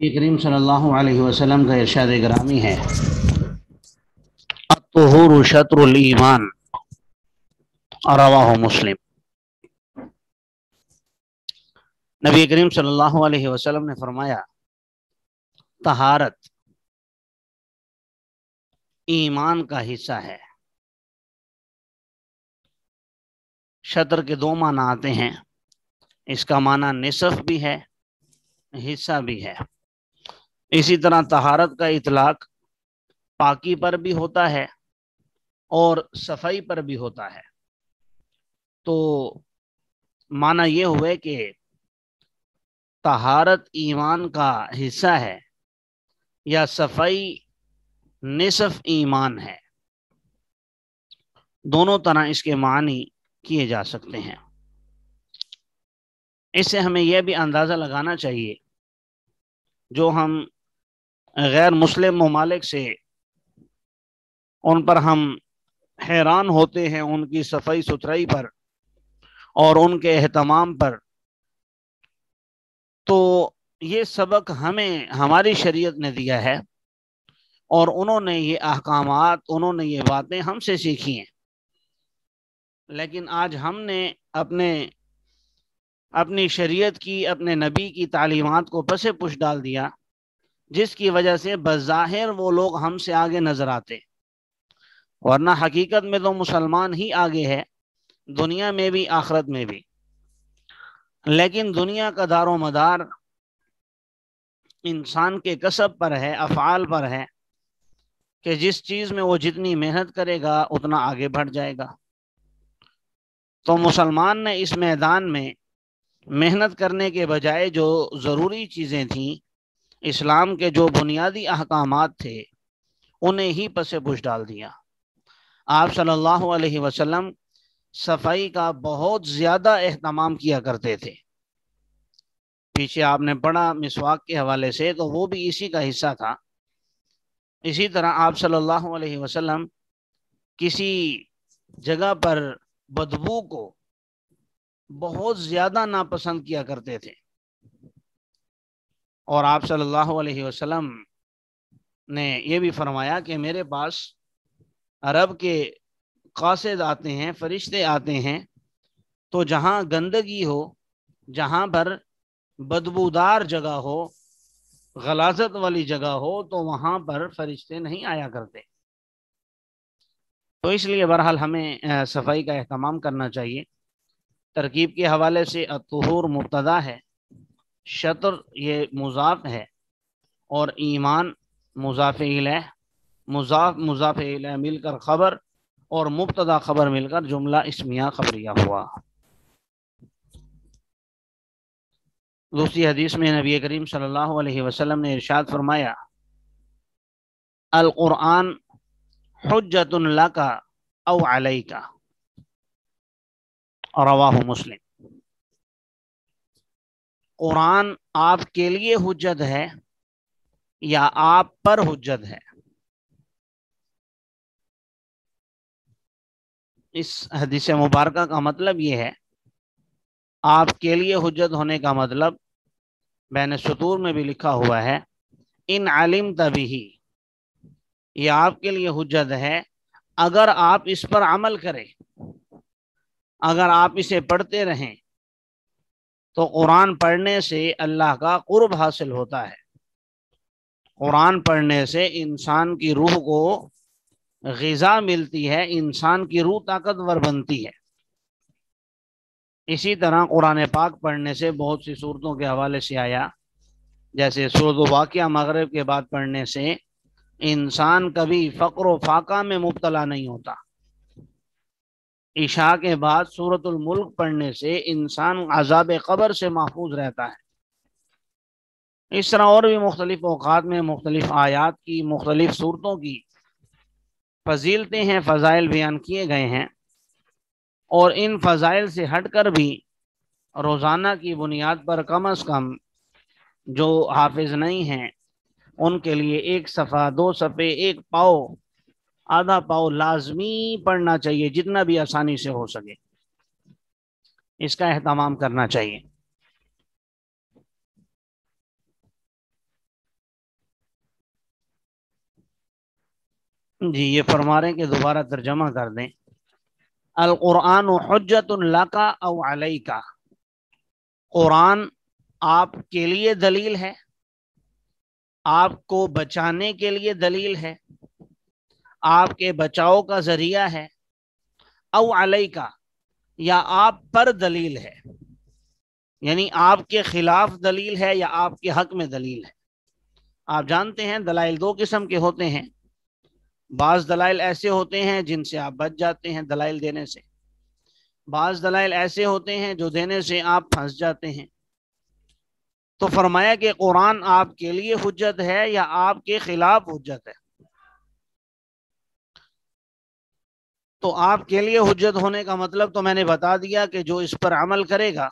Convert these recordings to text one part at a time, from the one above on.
نبی کریم صلی اللہ علیہ وسلم کا ارشاد گرامی ہے، الطہور شطر الایمان، رواہ مسلم۔ نبی کریم صلی اللہ علیہ وسلم نے فرمایا، طہارت ایمان کا حصہ ہے۔ شطر کے دو معنی آتے ہیں، اس کا معنی نصف بھی ہے، حصہ بھی ہے۔ اسی طرح طہارت کا اطلاق پاکی پر بھی ہوتا ہے اور صفائی پر بھی ہوتا ہے۔ تو معنی یہ ہوئے کہ طہارت ایمان کا حصہ ہے یا صفائی نصف ایمان ہے، دونوں طرح اس کے معنی کیے جا سکتے ہیں۔ اس سے ہمیں یہ بھی اندازہ لگانا چاہیے، جو ہم غیر مسلم ممالک سے ان پر ہم حیران ہوتے ہیں، ان کی صفائی ستھرائی پر اور ان کے اہتمام پر، تو یہ سبق ہمیں ہماری شریعت نے دیا ہے اور انہوں نے یہ احکامات، انہوں نے یہ باتیں ہم سے سیکھی ہیں۔ لیکن آج ہم نے اپنی شریعت کی، اپنے نبی کی تعلیمات کو پس پش ڈال دیا، جس کی وجہ سے بظاہر وہ لوگ ہم سے آگے نظر آتے، ورنہ حقیقت میں تو مسلمان ہی آگے ہے، دنیا میں بھی آخرت میں بھی۔ لیکن دنیا کا دار و مدار انسان کے کسب پر ہے، افعال پر ہے، کہ جس چیز میں وہ جتنی محنت کرے گا اتنا آگے بڑھ جائے گا۔ تو مسلمان نے اس میدان میں محنت کرنے کے بجائے جو ضروری چیزیں تھیں، اسلام کے جو بنیادی احکامات تھے، انہیں ہی پس پش ڈال دیا۔ آپ صلی اللہ علیہ وسلم صفائی کا بہت زیادہ اہتمام کیا کرتے تھے۔ پیچھے آپ نے پڑھا مسواک کے حوالے سے، تو وہ بھی اسی کا حصہ تھا۔ اسی طرح آپ صلی اللہ علیہ وسلم کسی جگہ پر بدبو کو بہت زیادہ ناپسند کیا کرتے تھے، اور آپ صلی اللہ علیہ وسلم نے یہ بھی فرمایا کہ میرے پاس رب کے قاصد آتے ہیں، فرشتے آتے ہیں، تو جہاں گندگی ہو، جہاں پر بدبودار جگہ ہو، غلاظت والی جگہ ہو، تو وہاں پر فرشتے نہیں آیا کرتے۔ تو اس لیے بہرحال ہمیں صفائی کا اہتمام کرنا چاہیے۔ ترکیب کے حوالے سے الطہور مبتدا ہے، شطر یہ مضاف ہے، اور ایمان مضاف الیہ، مضاف الیہ مل کر خبر، اور مبتدا خبر مل کر جملہ اسمیہ خبریہ ہوا۔ دوسری حدیث میں نبی کریم صلی اللہ علیہ وسلم نے ارشاد فرمایا، القرآن حجۃ لک او علیک، رواہ مسلم۔ قرآن آپ کے لیے حجت ہے یا آپ پر حجت ہے۔ اس حدیث مبارکہ کا مطلب یہ ہے، آپ کے لیے حجت ہونے کا مطلب بین سطور میں بھی لکھا ہوا ہے، ان علمت بہ، یہ آپ کے لیے حجت ہے اگر آپ اس پر عمل کریں، اگر آپ اسے پڑھتے رہیں، تو قرآن پڑھنے سے اللہ کا قرب حاصل ہوتا ہے۔ قرآن پڑھنے سے انسان کی روح کو غذا ملتی ہے، انسان کی روح طاقتور بنتی ہے۔ اسی طرح قرآن پاک پڑھنے سے بہت سی صورتوں کے حوالے سے آیا، جیسے سورۃ واقعہ مغرب کے بعد پڑھنے سے انسان کبھی فقر و فاقہ میں مبتلا نہیں ہوتا۔ عشاء کے بعد سورۃ الملک پڑھنے سے انسان عذاب قبر سے محفوظ رہتا ہے۔ اس طرح اور بھی مختلف اوقات میں مختلف آیات کی، مختلف صورتوں کی فضیلتیں ہیں، فضائل بیان کیے گئے ہیں، اور ان فضائل سے ہٹ کر بھی روزانہ کی بنیاد پر کم از کم جو حافظ نہیں ہیں ان کے لیے ایک صفحہ، دو صفحے، ایک پاؤ، آدھا پاؤ لازمی پڑھنا چاہیے، جتنا بھی آسانی سے ہو سکے اس کا اہتمام کرنا چاہیے۔ جی یہ فرما رہے ہیں کہ دوبارہ ترجمہ کر دیں. القرآن حجت لک او علیک، قرآن آپ کے لیے دلیل ہے، آپ کو بچانے کے لیے دلیل ہے، آپ کے بچاؤ کا ذریعہ ہے، او علیک یا آپ پر دلیل ہے، یعنی آپ کے خلاف دلیل ہے یا آپ کے حق میں دلیل ہے. آپ جانتے ہیں دلائل دو قسم کے ہوتے ہیں. بعض دلائل ایسے ہوتے ہیں جن سے آپ بچ جاتے ہیں دلائل دینے سے، بعض دلائل ایسے ہوتے ہیں جو دینے سے آپ پھنس جاتے ہیں. تو فرمایا کہ قرآن آپ کے لیے حجت ہے یا آپ کے خلاف حجت ہے. تو آپ کے لیے حجت ہونے کا مطلب تو میں نے بتا دیا کہ جو اس پر عمل کرے گا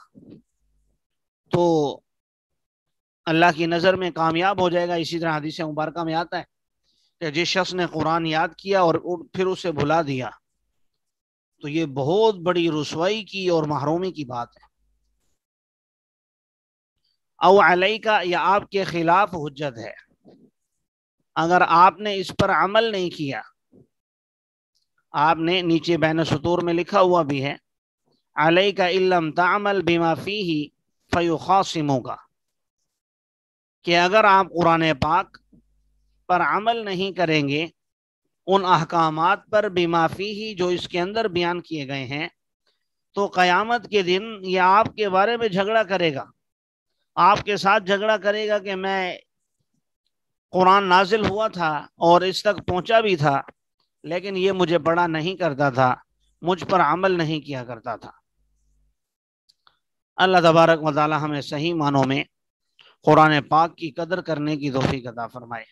تو اللہ کی نظر میں کامیاب ہو جائے گا. اسی طرح حدیث مبارکہ میں آتا ہے کہ جس شخص نے قرآن یاد کیا اور پھر اسے بھلا دیا تو یہ بہت بڑی رسوائی کی اور محرومی کی بات ہے. او علیکا یا آپ کے خلاف حجت ہے، اگر آپ نے اس پر عمل نہیں کیا. آپ نے نیچے بین سطور میں لکھا ہوا بھی ہے علیکا ان لم تعمل بما فیہ فیخاصموک، کہ اگر آپ قرآن پاک پر عمل نہیں کریں گے ان احکامات پر بما فیہ جو اس کے اندر بیان کیے گئے ہیں، تو قیامت کے دن یہ آپ کے بارے میں جھگڑا کرے گا، آپ کے ساتھ جھگڑا کرے گا کہ میں قرآن نازل ہوا تھا اور اس تک پہنچا بھی تھا لیکن یہ مجھے بڑا نہیں کرتا تھا، مجھ پر عمل نہیں کیا کرتا تھا. اللہ تبارک و تعالی ہمیں صحیح معنوں میں قرآن پاک کی قدر کرنے کی توفیق عطا فرمائے.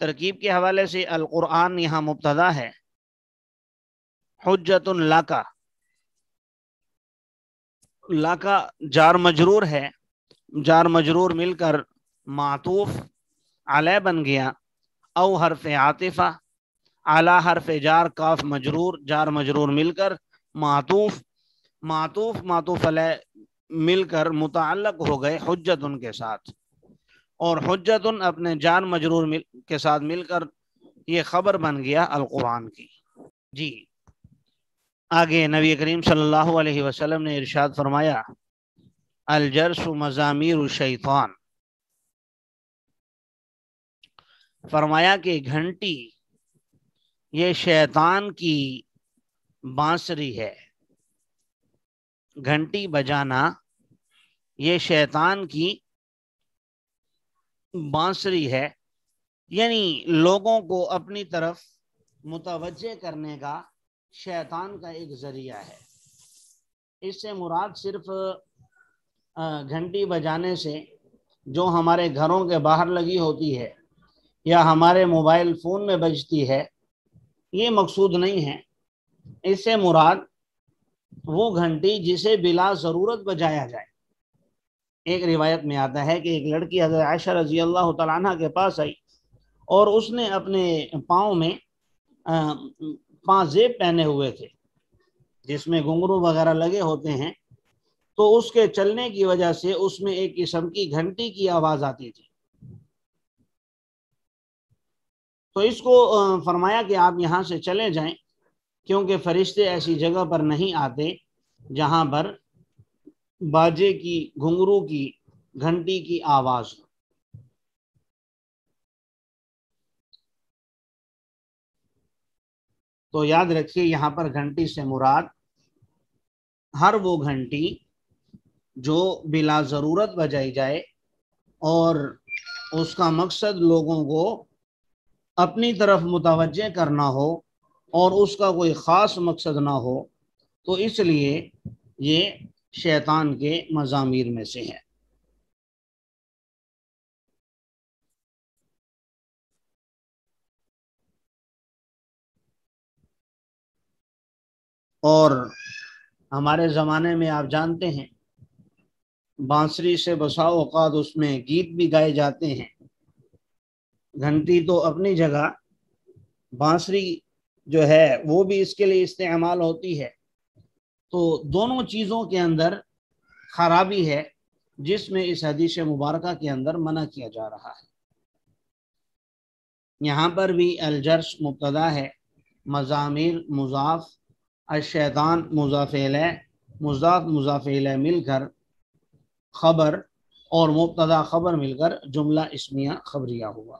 ترکیب کے حوالے سے القرآن یہاں مبتدا ہے، حجت لک، لک جار مجرور ہے، جار مجرور مل کر معطوف علیہ بن گیا. او حرف عاطفہ، اعلی حرف جار کاف مجرور، جار مجرور مل کر معطوف، معطوف علیہ مل کر متعلق ہو گئے حجت ان کے ساتھ، اور حجت اپنے جار مجرور کے ساتھ مل کر یہ خبر بن گیا القرآن کی. جی آگے نبی کریم صلی اللہ علیہ وسلم نے ارشاد فرمایا الجرس مزامیر الشیطان، فرمایا کہ گھنٹی یہ شیطان کی بانسری ہے. گھنٹی بجانا یہ شیطان کی بانسری ہے، یعنی لوگوں کو اپنی طرف متوجہ کرنے کا شیطان کا ایک ذریعہ ہے. اس سے مراد صرف گھنٹی بجانے سے جو ہمارے گھروں کے باہر لگی ہوتی ہے یا ہمارے موبائل فون میں بجتی ہے یہ مقصود نہیں ہے. اس سے مراد وہ گھنٹی جسے بلا ضرورت بجایا جائے. ایک روایت میں آتا ہے کہ ایک لڑکی حضرت عائشہ رضی اللہ تعالیٰ عنہ کے پاس آئی اور اس نے اپنے پاؤں میں پانچ زیب پہنے ہوئے تھے جس میں گھنگرو وغیرہ لگے ہوتے ہیں، تو اس کے چلنے کی وجہ سے اس میں ایک قسم کی گھنٹی کی آواز آتی تھی. تو اس کو فرمایا کہ آپ یہاں سے چلے جائیں کیونکہ فرشتے ایسی جگہ پر نہیں آتے جہاں پر باجے کی، گھنگرو کی، گھنٹی کی آواز. تو یاد رکھیے یہاں پر گھنٹی سے مراد ہر وہ گھنٹی جو بلا ضرورت بجائی جائے اور اس کا مقصد لوگوں کو اپنی طرف متوجہ کرنا ہو اور اس کا کوئی خاص مقصد نہ ہو، تو اس لیے یہ شیطان کے مزامیر میں سے ہے. اور ہمارے زمانے میں آپ جانتے ہیں بانسری سے بسا اوقات اس میں گیت بھی گائے جاتے ہیں. گھنٹی تو اپنی جگہ، بانسری جو ہے وہ بھی اس کے لیے استعمال ہوتی ہے. تو دونوں چیزوں کے اندر خرابی ہے جس میں اس حدیث مبارکہ کے اندر منع کیا جا رہا ہے. یہاں پر بھی الجرش مبتدا ہے، مزامیر مضاف، الشیطان مضاف الیہ، مضاف الیہ مل کر خبر اور مبتدا خبر مل کر جملہ اسمیہ خبریہ ہوا۔